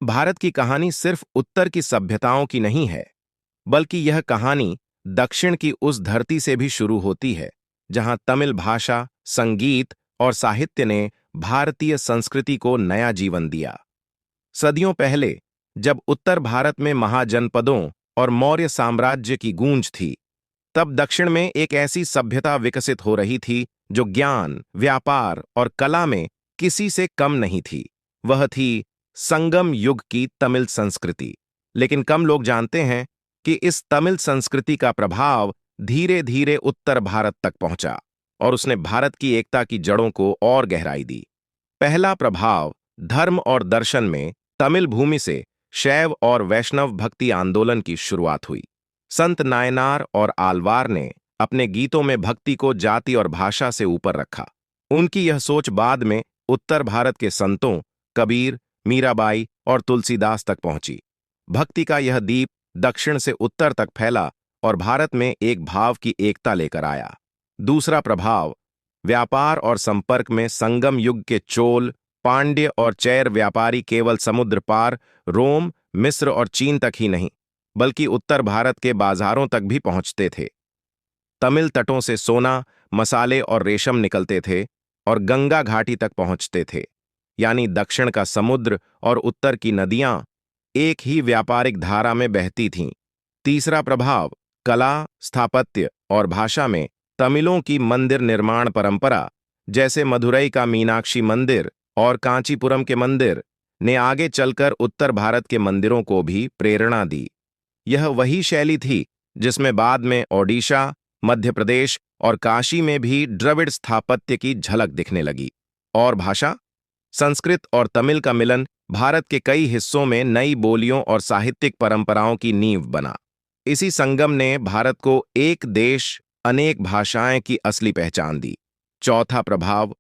भारत की कहानी सिर्फ उत्तर की सभ्यताओं की नहीं है, बल्कि यह कहानी दक्षिण की उस धरती से भी शुरू होती है जहां तमिल भाषा, संगीत और साहित्य ने भारतीय संस्कृति को नया जीवन दिया। सदियों पहले, जब उत्तर भारत में महाजनपदों और मौर्य साम्राज्य की गूंज थी, तब दक्षिण में एक ऐसी सभ्यता विकसित हो रही थी जो ज्ञान, व्यापार और कला में किसी से कम नहीं थी। वह थी संगम युग की तमिल संस्कृति। लेकिन कम लोग जानते हैं कि इस तमिल संस्कृति का प्रभाव धीरे धीरे उत्तर भारत तक पहुंचा और उसने भारत की एकता की जड़ों को और गहराई दी। पहला प्रभाव धर्म और दर्शन में तमिल भूमि से शैव और वैष्णव भक्ति आंदोलन की शुरुआत हुई। संत नायनार और आलवार ने अपने गीतों में भक्ति को जाति और भाषा से ऊपर रखा। उनकी यह सोच बाद में उत्तर भारत के संतों कबीर, मीराबाई और तुलसीदास तक पहुंची। भक्ति का यह दीप दक्षिण से उत्तर तक फैला और भारत में एक भाव की एकता लेकर आया। दूसरा प्रभाव व्यापार और संपर्क में संगम युग के चोल, पांड्य और चैर व्यापारी केवल समुद्र पार रोम, मिस्र और चीन तक ही नहीं, बल्कि उत्तर भारत के बाजारों तक भी पहुंचते थे। तमिल तटों से सोना, मसाले और रेशम निकलते थे और गंगा घाटी तक पहुंचते थे। यानी दक्षिण का समुद्र और उत्तर की नदियां एक ही व्यापारिक धारा में बहती थीं। तीसरा प्रभाव कला, स्थापत्य और भाषा में तमिलों की मंदिर निर्माण परंपरा, जैसे मदुरई का मीनाक्षी मंदिर और कांचीपुरम के मंदिर, ने आगे चलकर उत्तर भारत के मंदिरों को भी प्रेरणा दी। यह वही शैली थी जिसमें बाद में ओडिशा, मध्य प्रदेश और काशी में भी द्रविड़ स्थापत्य की झलक दिखने लगी। और भाषा, संस्कृत और तमिल का मिलन भारत के कई हिस्सों में नई बोलियों और साहित्यिक परंपराओं की नींव बना। इसी संगम ने भारत को एक देश, अनेक भाषाएं की असली पहचान दी। चौथा प्रभाव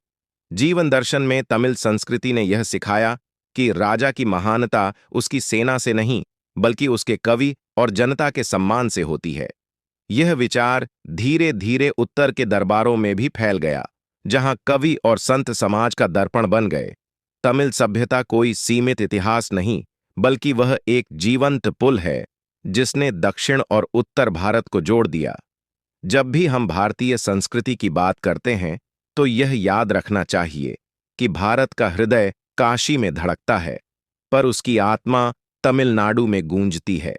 जीवन दर्शन में तमिल संस्कृति ने यह सिखाया कि राजा की महानता उसकी सेना से नहीं, बल्कि उसके कवि और जनता के सम्मान से होती है। यह विचार धीरे धीरे उत्तर के दरबारों में भी फैल गया, जहां कवि और संत समाज का दर्पण बन गए। तमिल सभ्यता कोई सीमित इतिहास नहीं, बल्कि वह एक जीवंत पुल है जिसने दक्षिण और उत्तर भारत को जोड़ दिया। जब भी हम भारतीय संस्कृति की बात करते हैं, तो यह याद रखना चाहिए कि भारत का हृदय काशी में धड़कता है, पर उसकी आत्मा तमिलनाडु में गूंजती है।